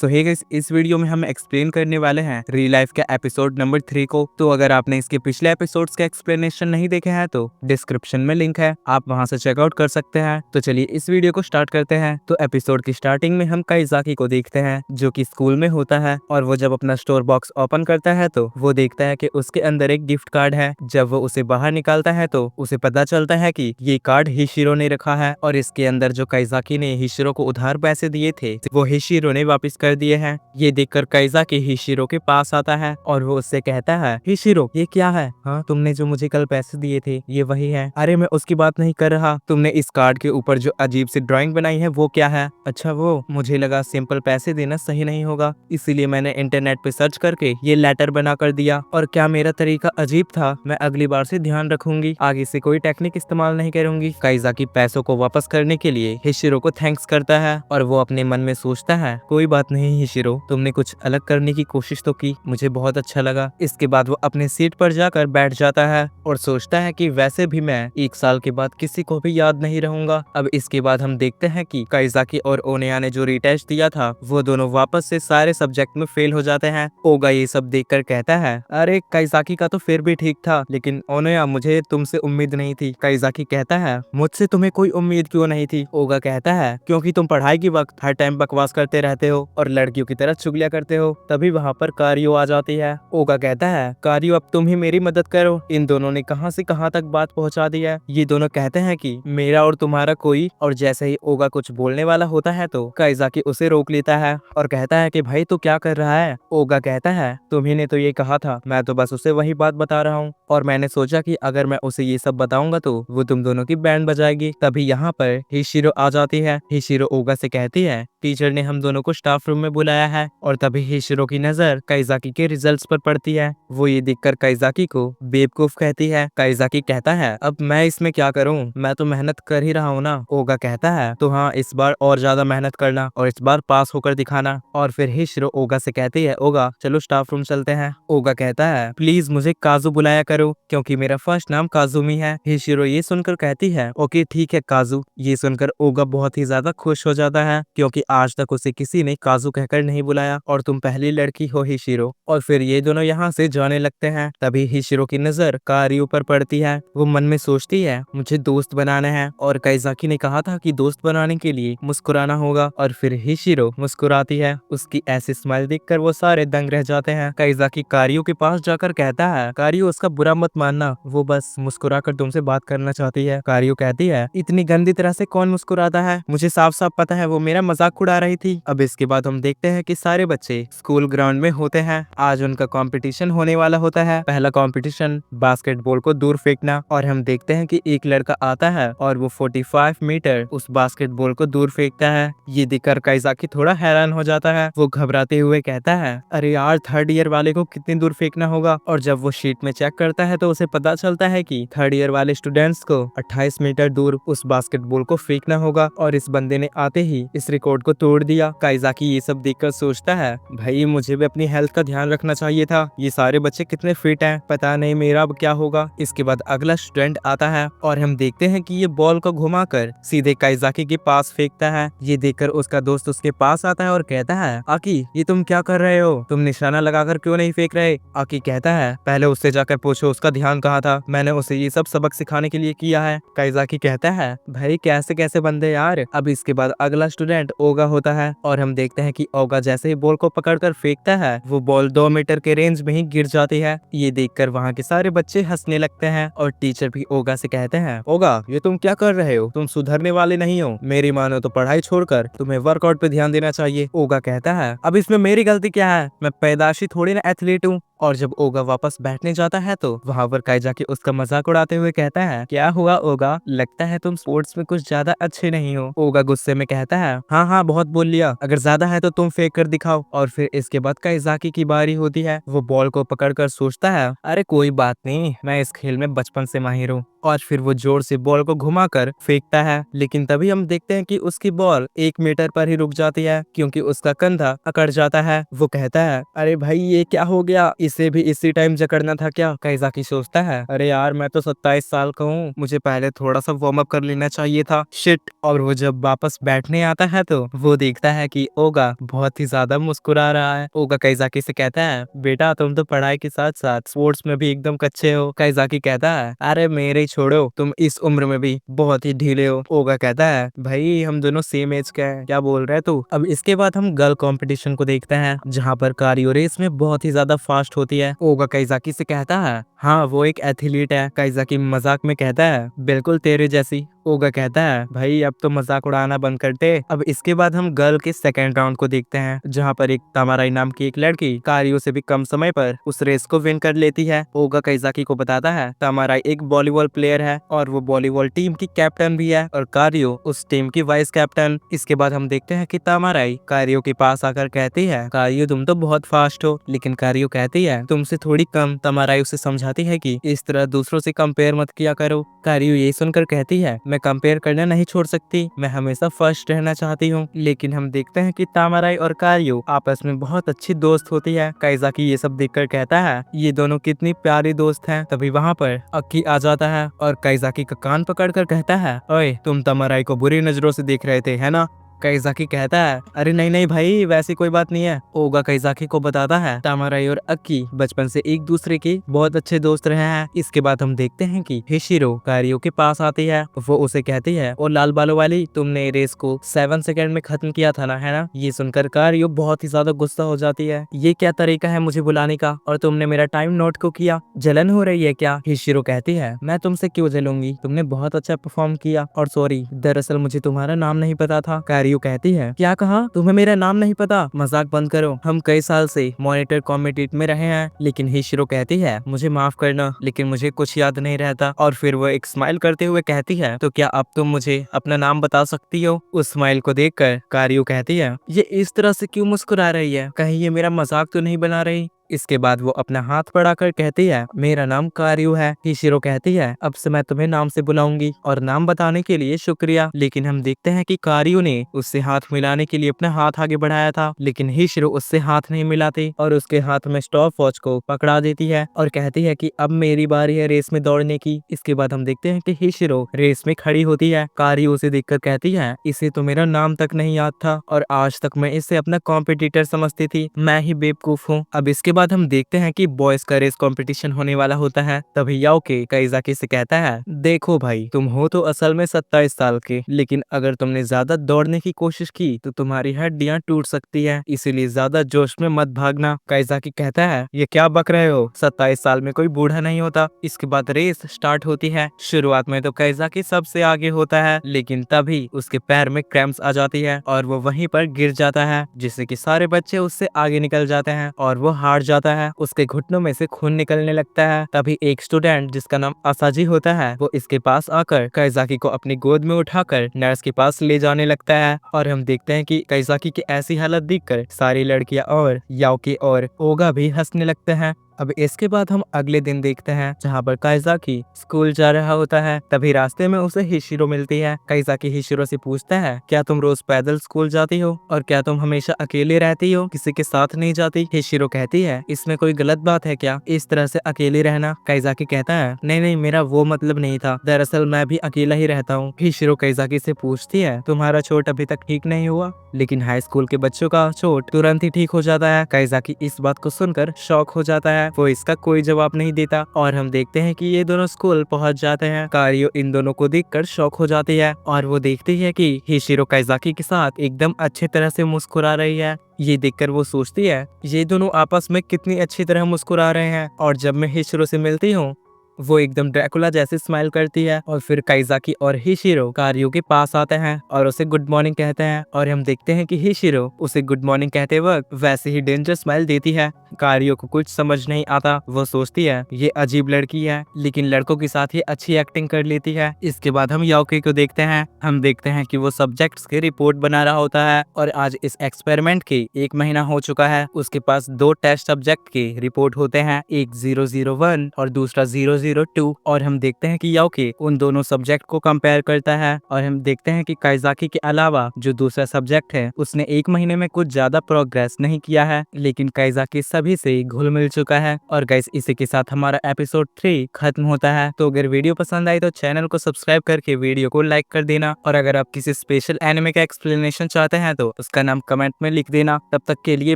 सो hey guys, इस video में हम एक्सप्लेन करने वाले हैं रियल लाइफ का एपिसोड नंबर 3 को। तो अगर आपने इसके पिछले एपिसोड्स का एक्सप्लेनेशन नहीं देखे हैं तो डिस्क्रिप्शन में लिंक है, आप वहां से चेकआउट कर सकते हैं। तो चलिए इस वीडियो को स्टार्ट करते हैं। तो एपिसोड की स्टार्टिंग में हम काइजाकी को देखते हैं जो कि स्कूल में होता है, और वो जब अपना स्टोर बॉक्स ओपन करता है तो वो देखता है कि उसके अंदर एक गिफ्ट कार्ड है। जब वो उसे बाहर निकालता है तो उसे पता चलता है कि ये कार्ड हिशिरो ने रखा है, और इसके अंदर जो काइजाकी ने हिशिरो को उधार पैसे दिए थे वो हिशिरो ने वापस कर दिए हैं। ये देखकर काइजाकी हिशिरो के पास आता है और वो उससे कहता है, हिशिरो ये क्या है? हाँ, तुमने जो मुझे कल पैसे दिए थे ये वही है। अरे मैं उसकी बात नहीं कर रहा, तुमने इस कार्ड के ऊपर जो अजीब सी ड्राइंग बनाई है वो क्या है? अच्छा वो, मुझे लगा सिंपल पैसे देना सही नहीं होगा, इसीलिए मैंने इंटरनेट पे सर्च करके ये लेटर बना कर दिया। और क्या मेरा तरीका अजीब था? मैं अगली बार से ध्यान रखूंगी, आगे से कोई टेक्निक इस्तेमाल नहीं करूंगी। काइजाकी पैसों को वापस करने के लिए हिशिरो को थैंक्स करता है, और वो अपने मन में सोचता है, कोई बात नहीं हिशिरो, तुमने कुछ अलग करने की कोशिश तो की, मुझे बहुत अच्छा लगा। इसके बाद वो अपने सीट पर जाकर बैठ जाता है और सोचता है कि वैसे भी मैं 1 साल के बाद किसी को भी याद नहीं रहूंगा। अब इसके बाद हम देखते हैं कि काइजाकी और ओनेया ने जो रिटेस्ट दिया था वो दोनों वापस से सारे सब्जेक्ट में फेल हो जाते हैं। ओगा ये सब देखकर कहता है, अरे काइजाकी का तो फिर भी ठीक था, लेकिन ओनेया मुझे तुमसे उम्मीद नहीं थी। काइजाकी कहता है, मुझसे तुम्हें कोई उम्मीद क्यों नहीं थी? ओगा कहता है, क्योंकि तुम पढ़ाई के वक्त हर टाइम बकवास करते रहते हो और लड़कियों की तरह चुगलियां करते हो। तभी वहाँ पर कारियो आ जाती है। ओगा कहता है, कारियो अब तुम ही मेरी मदद करो। इन दोनों ने कहां से कहां तक बात पहुंचा दी है। ये दोनों कहते हैं कि मेरा और तुम्हारा कोई, और जैसे ही ओगा कुछ बोलने वाला होता है तो काइजाकी उसे रोक लेता है और कहता है कि भाई तू क्या कर रहा है? ओगा कहता है, तुम्ही ने तो ये कहा था, मैं तो बस उसे वही बात बता रहा हूँ, और मैंने सोचा कि अगर मैं उसे ये सब बताऊंगा तो वो तुम दोनों की बैंड बजाएगी। तभी यहाँ पर हिशिरो आ जाती है। हिशिरो ओगा से कहती है, टीचर ने हम दोनों को स्टाफ रूम में बुलाया है। और तभी हिशिरो की नजर काइजाकी के रिजल्ट्स पर पड़ती है। वो ये देखकर काइजाकी को बेवकूफ कहती है। काइजाकी कहता है, अब मैं इसमें क्या करूं, मैं तो मेहनत कर ही रहा हूं ना। ओगा कहता है, तो हाँ इस बार और ज्यादा मेहनत करना और इस बार पास होकर दिखाना। और फिर हिशिरो ओगा से कहती है, ओगा चलो स्टाफ रूम चलते हैं। ओगा कहता है, प्लीज मुझे काजू बुलाया करो क्योंकि मेरा फर्स्ट नाम काजुमी है। हिशिरो ये सुनकर कहती है, ओके ठीक है काजू। ये सुनकर ओगा बहुत ही ज्यादा खुश हो जाता है क्योंकि आज तक उसे किसी ने काजू कहकर नहीं बुलाया, और तुम पहली लड़की हो हिशिरो। और फिर ये दोनों यहाँ से जाने लगते हैं। तभी हिशिरो की नजर कारियो पर पड़ती है। वो मन में सोचती है, मुझे दोस्त बनाना है, और काइजाकी ने कहा था कि दोस्त बनाने के लिए मुस्कुराना होगा। और फिर हिशिरो मुस्कुराती है। उसकी ऐसी स्माइल देखकर वो सारे दंग रह जाते हैं। काइजाकी कारियो के पास जाकर कहता है, कारियो उसका बुरा मत मानना, वो बस मुस्कुरा कर तुमसे बात करना चाहती है। कारियो कहती है, इतनी गंदी तरह से कौन मुस्कुराता है? मुझे साफ साफ पता है वो मेरा मजाक उड़ा रही थी। अब इसके बाद हम देखते हैं कि सारे बच्चे स्कूल ग्राउंड में होते हैं। आज उनका कंपटीशन होने वाला होता है। पहला कंपटीशन बास्केटबॉल को दूर फेंकना, और हम देखते हैं कि एक लड़का आता है और वो 45 मीटर उस बास्केटबॉल को दूर फेंकता है। ये देखकर काइजाकी थोड़ा हैरान हो जाता है। वो घबराते हुए कहता है, अरे यार थर्ड ईयर वाले को कितनी दूर फेंकना होगा? और जब वो शीट में चेक करता है तो उसे पता चलता है कि थर्ड ईयर वाले स्टूडेंट्स को 28 मीटर दूर उस बास्केटबॉल को फेंकना होगा, और इस बंदे ने आते ही इस रिकॉर्ड को तोड़ दिया। काइजाकी ये सब देखकर सोचता है, भाई मुझे भी अपनी हेल्थ का ध्यान रखना चाहिए था। ये सारे बच्चे कितने फिट हैं, पता नहीं मेरा अब क्या होगा। इसके बाद अगला स्टूडेंट आता है और हम देखते हैं कि ये बॉल को घुमाकर सीधे काइजाकी के पास फेंकता है। ये देखकर उसका दोस्त उसके पास आता है और कहता है, आकी ये तुम क्या कर रहे हो? तुम निशाना लगाकर क्यों नहीं फेंक रहे? आकी कहता है, पहले उससे जाकर पूछो उसका ध्यान कहाँ था, मैंने उसे ये सब सबक सिखाने के लिए किया है। काइजाकी कहता है, भाई कैसे कैसे बंदे यार। अब इसके बाद अगला स्टूडेंट ओगा होता है, और हम देखते हैं कि ओगा जैसे ही बॉल को पकड़कर फेंकता है वो बॉल 2 मीटर के रेंज में ही गिर जाती है। ये देखकर वहाँ के सारे बच्चे हंसने लगते हैं, और टीचर भी ओगा से कहते हैं, ओगा ये तुम क्या कर रहे हो? तुम सुधरने वाले नहीं हो। मेरी मानो तो पढ़ाई छोड़कर तुम्हें वर्कआउट पे ध्यान देना चाहिए। ओगा कहता है, अब इसमें मेरी गलती क्या है? मैं पैदाशी थोड़ी ना एथलीट हूँ। और जब ओगा वापस बैठने जाता है तो वहाँ पर काइजाकी उसका मजाक उड़ाते हुए कहता है, क्या हुआ ओगा, लगता है तुम स्पोर्ट्स में कुछ ज्यादा अच्छे नहीं हो। ओगा गुस्से में कहता है, हाँ हाँ बहुत बोल लिया, अगर ज्यादा है तो तुम फेंक कर दिखाओ। और फिर इसके बाद काइजाकी की बारी होती है। वो बॉल को पकड़कर सोचता है, अरे कोई बात नहीं, मैं इस खेल में बचपन से माहिर हूँ। और फिर वो जोर से बॉल को घुमाकर फेंकता है, लेकिन तभी हम देखते हैं कि उसकी बॉल 1 मीटर पर ही रुक जाती है क्योंकि उसका कंधा अकड़ जाता है। वो कहता है, अरे भाई ये क्या हो गया, इसे भी इसी टाइम जकड़ना था क्या? काइजाकी सोचता है, अरे यार मैं तो 27 साल का हूँ, मुझे पहले थोड़ा सा वार्म अप कर लेना चाहिए था, शिट। और वो जब वापस बैठने आता है तो वो देखता है कि ओगा बहुत ही ज्यादा मुस्कुरा रहा है। ओगा काइजाकी से कहता है, बेटा तुम तो पढ़ाई के साथ साथ स्पोर्ट्स में भी एकदम कच्चे हो। काइजाकी कहता है, अरे मेरे ही छोड़ो, तुम इस उम्र में भी बहुत ही ढीले हो। ओगा कहता है, भाई हम दोनों सेम एज के हैं, क्या बोल रहे तू? अब इसके बाद हम गर्ल कंपटीशन को देखते हैं जहाँ पर कारियो रेस में बहुत ही ज्यादा फास्ट होती है। ओगा काइजाकी से कहता है, हाँ वो एक एथलीट है। काइजाकी मजाक में कहता है, बिल्कुल तेरे जैसी। ओगा कहता है, भाई अब तो मजाक उड़ाना बंद कर दे। अब इसके बाद हम गर्ल के सेकेंड राउंड को देखते हैं जहाँ पर एक तामाराई नाम की एक लड़की कारियो से भी कम समय पर उस रेस को विन कर लेती है। ओगा काइजाकी को बताता है, तामाराई एक वॉलीबॉल प्लेयर है और वो वॉलीबॉल टीम की कैप्टन भी है और कारियो उस टीम की वाइस कैप्टन। इसके बाद हम देखते हैं कि तामाराई कारियो के पास आकर कहती है, कारियो तुम तो बहुत फास्ट हो। लेकिन कारियो कहती है, तुमसे थोड़ी कम। तामाराई उसे समझाती है कि इस तरह दूसरों से कंपेयर मत किया करो। कारियो ये सुनकर कहती है, मैं कंपेयर करना नहीं छोड़ सकती, मैं हमेशा फर्स्ट रहना चाहती हूँ। लेकिन हम देखते हैं कि तामाराई और कारियो आपस में बहुत अच्छी दोस्त होती है। काइजाकी ये सब देखकर कहता है, ये दोनों कितनी प्यारी दोस्त हैं। तभी वहाँ पर अक्की आ जाता है और काइजाकी का कान पकड़कर कहता है, ओए तुम तामाराई को बुरी नजरों से देख रहे थे है ना? काइजाकी कहता है, अरे नहीं नहीं भाई वैसी कोई बात नहीं है। ओगा काइजाकी को बताता है, तामाराई और अक्की बचपन से एक दूसरे के बहुत अच्छे दोस्त रहे हैं। इसके बाद हम देखते हैं कि हिशिरो कारियो के पास आती है। वो उसे कहती है, और लाल बालों वाली तुमने रेस को 7 सेकंड में खत्म किया था ना, है ना? ये सुनकर कारियो बहुत ही ज्यादा गुस्सा हो जाती है, ये क्या तरीका है मुझे बुलाने का, और तुमने मेरा टाइम नोट क्यों किया? जलन हो रही है क्या? हिशिरो कहती है, मैं तुमसे क्यों जलूंगी, तुमने बहुत अच्छा परफॉर्म किया, और सॉरी दरअसल मुझे तुम्हारा नाम नहीं पता था। कारियो कहती है, क्या कहा? तुम्हें मेरा नाम नहीं पता? मजाक बंद करो, हम कई साल से मॉनिटर कॉम्पिटिट में रहे हैं। लेकिन हिशिरो कहती है, मुझे माफ करना लेकिन मुझे कुछ याद नहीं रहता। और फिर वो एक स्माइल करते हुए कहती है, तो क्या अब तुम मुझे अपना नाम बता सकती हो? उस स्माइल को देखकर कारियो कहती है, ये इस तरह से क्यों मुस्कुरा रही है, कहीं ये मेरा मजाक तो नहीं बना रही? इसके बाद वो अपना हाथ बढ़ाकर कहती है, मेरा नाम कारियो है। हिशिरो कहती है, अब से मैं तुम्हें नाम से बुलाऊंगी, और नाम बताने के लिए शुक्रिया। लेकिन हम देखते हैं कि कारियो ने उससे हाथ मिलाने के लिए अपना हाथ आगे बढ़ाया था, लेकिन हिशिरो उससे हाथ नहीं मिलाती और उसके हाथ में स्टॉप वॉच को पकड़ा देती है और कहती है कि अब मेरी बारी है रेस में दौड़ने की। इसके बाद हम देखते हैं कि हिशिरो रेस में खड़ी होती है। कारियो उसे देखकर कहती है, इसे तो मेरा नाम तक नहीं याद था और आज तक मैं इसे अपना कॉम्पिटिटर समझती थी, मैं ही बेवकूफ हूँ। अब इसके बाद हम देखते हैं कि बॉयज का रेस कंपटीशन होने वाला होता है। तभी याओके काइजाकी से कहता है, देखो भाई तुम हो तो असल में 27 साल के, लेकिन अगर तुमने ज्यादा दौड़ने की कोशिश की तो तुम्हारी हड्डियां टूट सकती है, इसीलिए ज्यादा जोश में मत भागना। काइजाकी कहता है, ये क्या बक रहे हो, 27 साल में कोई बूढ़ा नहीं होता। इसके बाद रेस स्टार्ट होती है। शुरुआत में तो काइजाकी सबसे आगे होता है, लेकिन तभी उसके पैर में क्रैम्प्स आ जाती है और वो वहीं पर गिर जाता है, जिससे कि सारे बच्चे उससे आगे निकल जाते हैं और वो हार जाता है। उसके घुटनों में से खून निकलने लगता है। तभी एक स्टूडेंट जिसका नाम असाजी होता है वो इसके पास आकर काइजाकी को अपनी गोद में उठाकर नर्स के पास ले जाने लगता है और हम देखते हैं कि काइजाकी की ऐसी हालत देखकर सारी लड़कियां और याओके और ओगा भी हंसने लगते हैं। अब इसके बाद हम अगले दिन देखते हैं जहाँ पर काइजाकी स्कूल जा रहा होता है। तभी रास्ते में उसे हिशिरो मिलती है। काइजाकी हिशिरो से पूछता है, क्या तुम रोज पैदल स्कूल जाती हो और क्या तुम हमेशा अकेले रहती हो, किसी के साथ नहीं जाती? हिशिरो कहती है, इसमें कोई गलत बात है क्या, इस तरह से अकेले रहना? काइजाकी कहता है, नहीं नहीं मेरा वो मतलब नहीं था, दरअसल मैं भी अकेला ही रहता हूँ। हिशिरो काइजाकी से पूछती है, तुम्हारा चोट अभी तक ठीक नहीं हुआ? लेकिन हाई स्कूल के बच्चों का चोट तुरंत ही ठीक हो जाता है। काइजाकी इस बात को सुनकर शॉक हो जाता है, वो इसका कोई जवाब नहीं देता और हम देखते हैं कि ये दोनों स्कूल पहुंच जाते हैं। कारियो इन दोनों को देखकर शॉक हो जाती है और वो देखती है कि हिशिरो काइजाकी के साथ एकदम अच्छी तरह से मुस्कुरा रही है। ये देखकर वो सोचती है, ये दोनों आपस में कितनी अच्छी तरह मुस्कुरा रहे हैं। और जब मैं हिशिरो से मिलती हूँ वो एकदम ड्रैकुला जैसे स्माइल करती है और फिर काइजाकी और हिशिरो कारियो के पास आते हैं और उसे गुड मॉर्निंग कहते हैं और हम देखते हैं कि हिशिरो उसे गुड मॉर्निंग कहते वक्त वैसे ही डेंजर स्माइल देती है। कारियो को कुछ समझ नहीं आता, वो सोचती है ये अजीब लड़की है, लेकिन लड़कों के साथ ही अच्छी एक्टिंग कर लेती है। इसके बाद हम याओके को देखते हैं। हम देखते हैं कि वो सब्जेक्ट्स की रिपोर्ट बना रहा होता है और आज इस एक्सपेरिमेंट के 1 महीना हो चुका है। उसके पास 2 टेस्ट सब्जेक्ट के रिपोर्ट होते हैं, एक 001 और दूसरा 001। 002 और हम देखते हैं कि याओकी उन दोनों सब्जेक्ट को कंपेयर करता है और हम देखते हैं कि काइजाकी के अलावा जो दूसरा सब्जेक्ट है उसने 1 महीने में कुछ ज्यादा प्रोग्रेस नहीं किया है, लेकिन काइजाकी सभी से घुल मिल चुका है। और गाइस इसी के साथ हमारा एपिसोड 3 खत्म होता है। तो अगर वीडियो पसंद आई तो चैनल को सब्सक्राइब करके वीडियो को लाइक कर देना, और अगर आप किसी स्पेशल एनिमे का एक्सप्लेनेशन चाहते हैं तो उसका नाम कमेंट में लिख देना। तब तक के लिए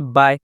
बाय।